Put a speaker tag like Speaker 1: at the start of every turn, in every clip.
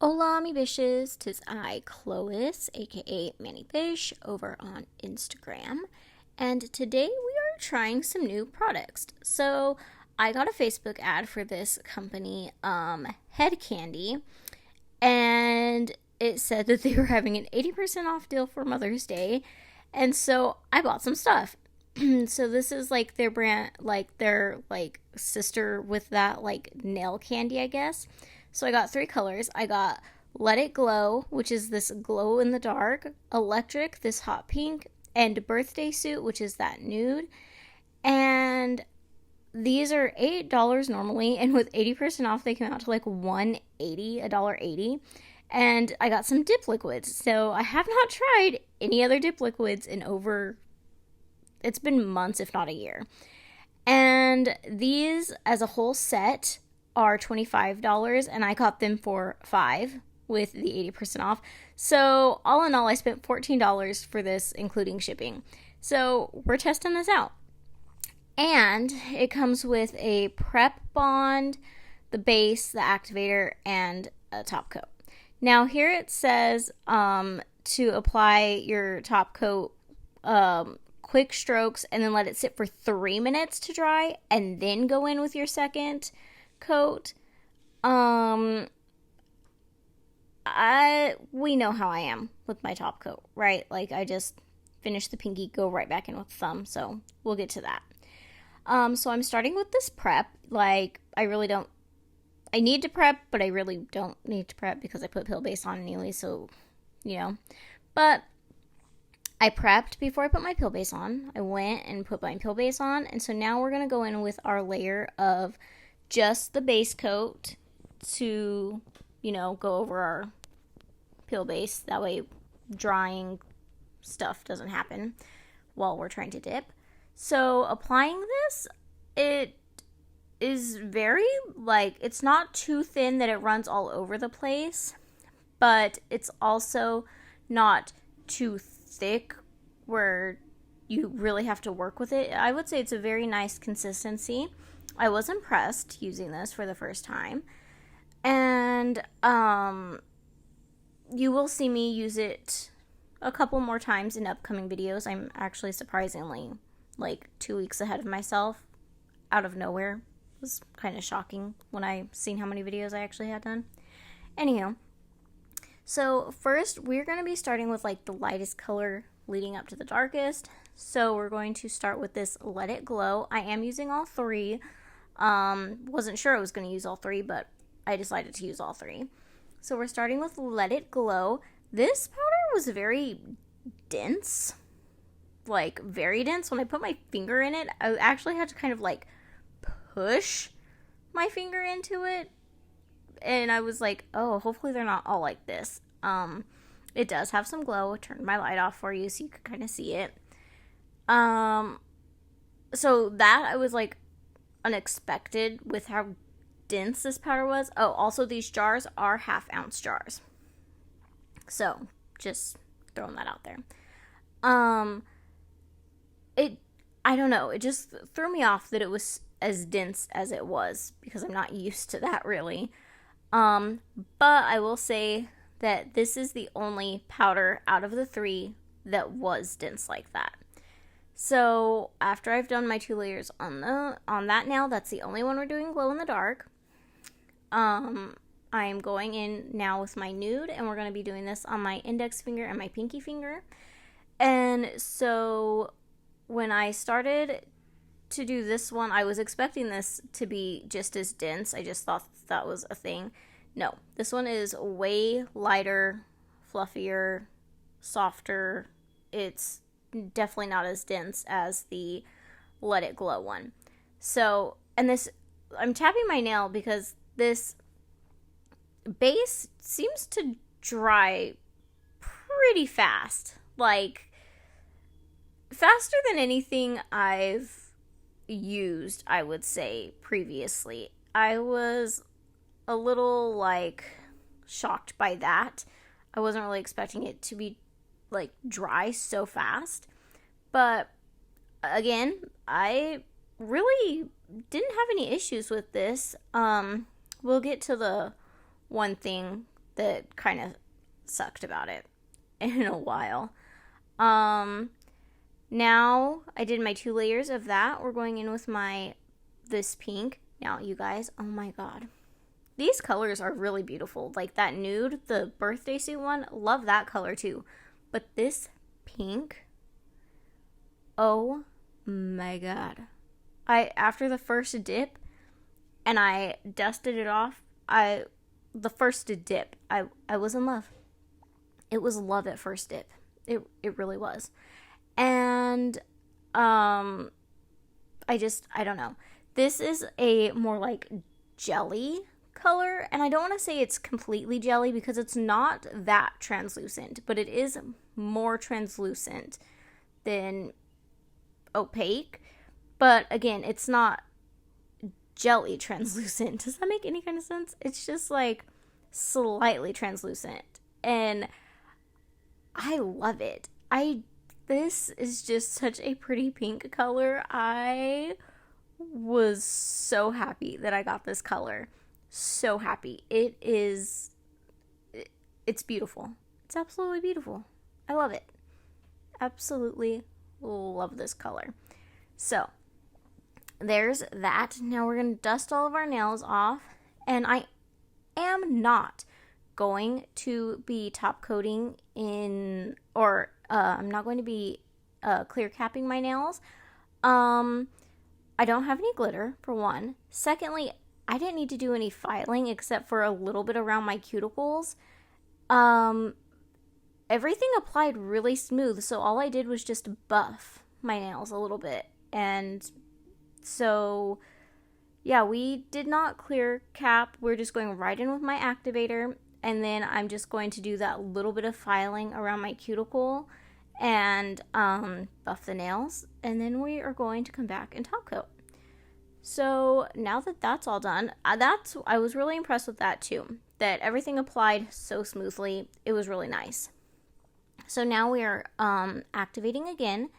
Speaker 1: Hola, mi bishes. 'Tis I, Chlois, aka Manny Bish, over on Instagram. And today we are trying some new products. So I got a Facebook ad for this company, Head Candy, and it said that they were having an 80% off deal for Mother's Day. And so I bought some stuff. So this is like their brand, like their like sister with that like nail candy, I guess. So I got three colors. I got Let It Glow, which is this glow in the dark, Electric, this hot pink, and Birthday Suit, which is that nude. And these are $8 normally, and with 80% off, they came out to like $1.80, $1.80. And I got some dip liquids. So I have not tried any other dip liquids in over, it's been months, if not a year. And these as a whole set are $25, and I got them for $5 with the 80% off. So all in all, I spent $14 for this, including shipping. So we're testing this out. And it comes with a prep bond, the base, the activator, and a top coat. Now here it says to apply your top coat, quick strokes, and then let it sit for 3 minutes to dry, and then go in with your second coat. We know how I am with my top coat, right? Like I just finish the pinky, go right back in with the thumb. So we'll get to that. So I'm starting with this prep. Like I need to prep, but I really don't need to prep because I put pill base on anyway. So, but I prepped before I put my pill base on. I went and put my pill base on. And so now we're going to go in with our layer of just the base coat to, go over our pill base. That way drying stuff doesn't happen while we're trying to dip. So applying this, it is very, it's not too thin that it runs all over the place, but it's also not too thick where you really have to work with it. I would say it's a very nice consistency. I was impressed using this for the first time. And you will see me use it a couple more times in upcoming videos. I'm actually surprisingly 2 weeks ahead of myself out of nowhere. It was kind of shocking when I seen how many videos I actually had done. Anyhow, so first we're going to be starting with the lightest color leading up to the darkest. So we're going to start with this Let It Glow. I am using all three. Wasn't sure I was going to use all three, but I decided to use all three. So we're starting with Let It Glow. This powder was very dense. Very dense. When I put my finger in it, I actually had to kind of push my finger into it. And I was like, oh, hopefully they're not all like this. It does have some glow. I turned my light off for you so you could kind of see it. So that I was unexpected with how dense this powder was. Oh, also these jars are 1/2 ounce jars. So just throwing that out there. I don't know. It just threw me off that it was as dense as it was because I'm not used to that really. But I will say that this is the only powder out of the three that was dense like that. So after I've done my 2 layers on that nail, that's the only one we're doing glow in the dark. I'm going in now with my nude, and we're going to be doing this on my index finger and my pinky finger. And so when I started to do this one, I was expecting this to be just as dense. I just thought that was a thing. No, this one is way lighter, fluffier, softer. It's definitely not as dense as the Let It Glow one. So, and this, I'm tapping my nail because this base seems to dry pretty fast. Faster than anything I've used, I would say, previously. I was a little shocked by that. I wasn't really expecting it to be dry so fast. But again, I really didn't have any issues with this. We'll get to the one thing that kind of sucked about it in a while. Now I did my 2 layers of that. We're going in with this pink. Now, you guys, oh my god. These colors are really beautiful. Like that nude, the birthday suit one, love that color too. But this pink, oh my god. After the first dip, and I dusted it off, the first dip, I was in love. It was love at first dip. It really was. And I don't know. This is a more like jelly color, and I don't want to say it's completely jelly because it's not that translucent, but it is more translucent than opaque. But again, it's not jelly translucent. Does that make any kind of sense? It's just like slightly translucent, and I love it. This is just such a pretty pink color. I was so happy that I got this color. So happy. It's beautiful. It's absolutely beautiful. I love it. Absolutely love this color. So, there's that. Now we're going to dust all of our nails off. And I am not going to be top coating I'm not going to be clear capping my nails. I don't have any glitter, for one. Secondly, I didn't need to do any filing except for a little bit around my cuticles. Everything applied really smooth, so all I did was just buff my nails a little bit. And so, yeah, we did not clear cap. We're just going right in with my activator, and then I'm just going to do that little bit of filing around my cuticle and buff the nails, and then we are going to come back and top coat. So now that that's all done, I was really impressed with that too, that everything applied so smoothly. It was really nice. So now we are activating again,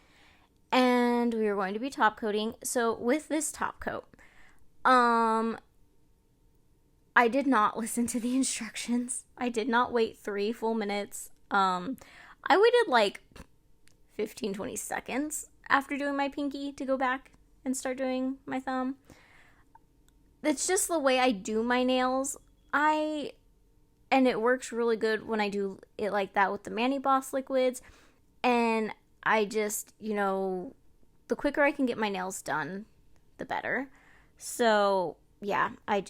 Speaker 1: and we are going to be top coating. So with this top coat, I did not listen to the instructions. I did not wait 3 full minutes. I waited like 15-20 seconds after doing my pinky to go back and start doing my thumb. It's just the way I do my nails. And it works really good when I do it like that with the Mani Boss liquids. And I just, the quicker I can get my nails done, the better. So, yeah, I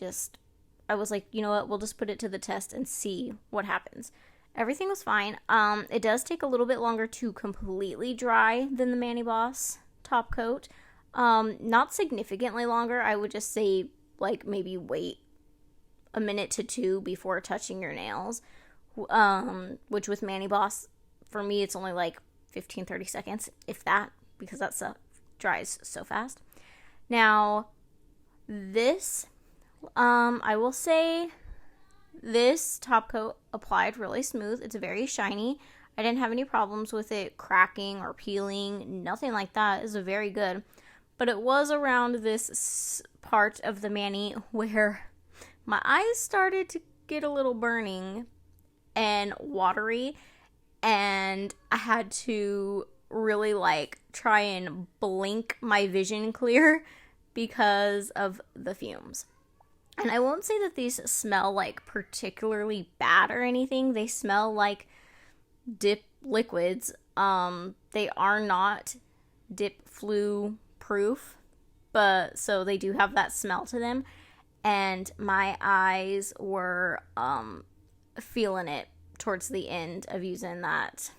Speaker 1: was like, you know what, we'll just put it to the test and see what happens. Everything was fine. It does take a little bit longer to completely dry than the Mani Boss top coat. Not significantly longer. I would just say, like, maybe wait a minute to 2 before touching your nails. Which with Mani Boss, for me, it's only like 15-30 seconds, if that, because that stuff dries so fast. Now, this, I will say, this top coat applied really smooth. It's very shiny. I didn't have any problems with it cracking or peeling. Nothing like that. It's very good. But it was around this part of the mani where my eyes started to get a little burning and watery. And I had to really try and blink my vision clear because of the fumes. And I won't say that these smell particularly bad or anything. They smell like dip liquids. They are not dip flu proof, but so they do have that smell to them. And my eyes were feeling it towards the end of using that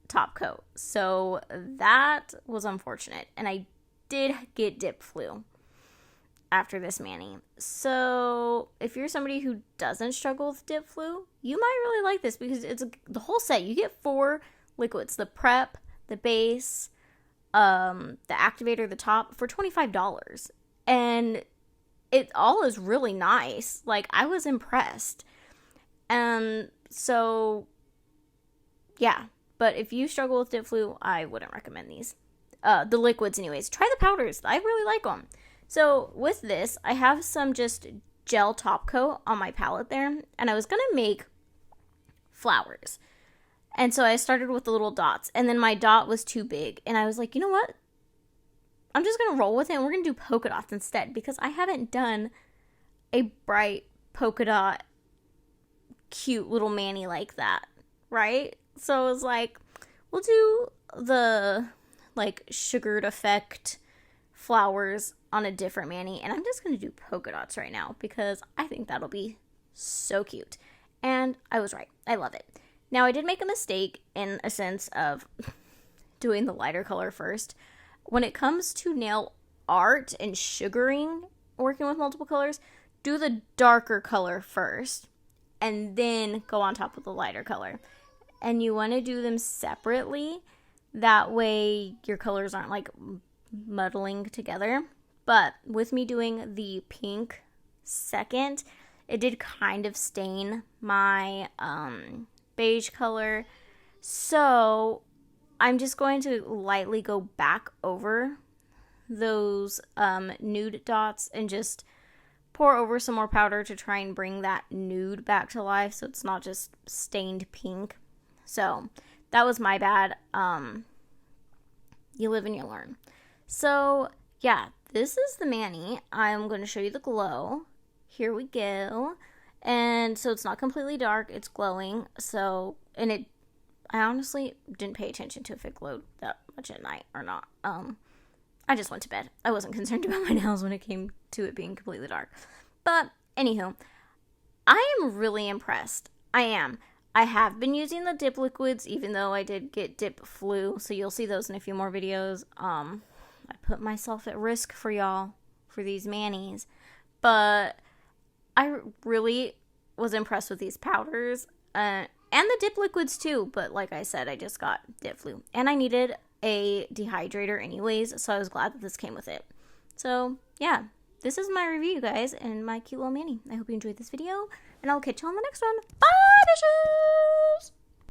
Speaker 1: top coat. So that was unfortunate. And I did get dip flu after this mani. So if you're somebody who doesn't struggle with dip flu, you might really like this because it's the whole set. You get 4 liquids: the prep, the base, the activator, the top, for $25. And it all is really nice. I was impressed. So yeah, but if you struggle with dip flu, I wouldn't recommend these. The liquids anyways. Try the powders. I really like them. So with this, I have some just gel top coat on my palette there, and I was going to make flowers. And so I started with the little dots, and then my dot was too big, and I was like, you know what? I'm just going to roll with it, and we're going to do polka dots instead, because I haven't done a bright polka dot cute little mani like that, right? So I was like, we'll do the like sugared effect flowers on a different mani, and I'm just going to do polka dots right now because I think that'll be so cute. And I was right. I love it. Now, I did make a mistake in a sense of doing the lighter color first. When it comes to nail art and sugaring, working with multiple colors, do the darker color first and then go on top of the lighter color. And you want to do them separately. That way your colors aren't like muddling together. But with me doing the pink second, it did kind of stain my beige color. So I'm just going to lightly go back over those nude dots and just pour over some more powder to try and bring that nude back to life so it's not just stained pink. So that was my bad. You live and you learn. So yeah, this is the mani. I'm going to show you the glow. Here we go. And so it's not completely dark, it's glowing. So, and I honestly didn't pay attention to if it glowed that much at night or not. I just went to bed. I wasn't concerned about my nails when it came to it being completely dark. But anywho, I am really impressed. I am. I have been using the dip liquids, even though I did get dip flu. So you'll see those in a few more videos. I put myself at risk for y'all for these manis. But I really was impressed with these powders. And the dip liquids too. But like I said, I just got dip flu. And I needed a dehydrator anyways, so I was glad that this came with it. So yeah, this is my review, guys, and my cute little mani. I hope you enjoyed this video, and I'll catch you on the next one. Bye, bitches!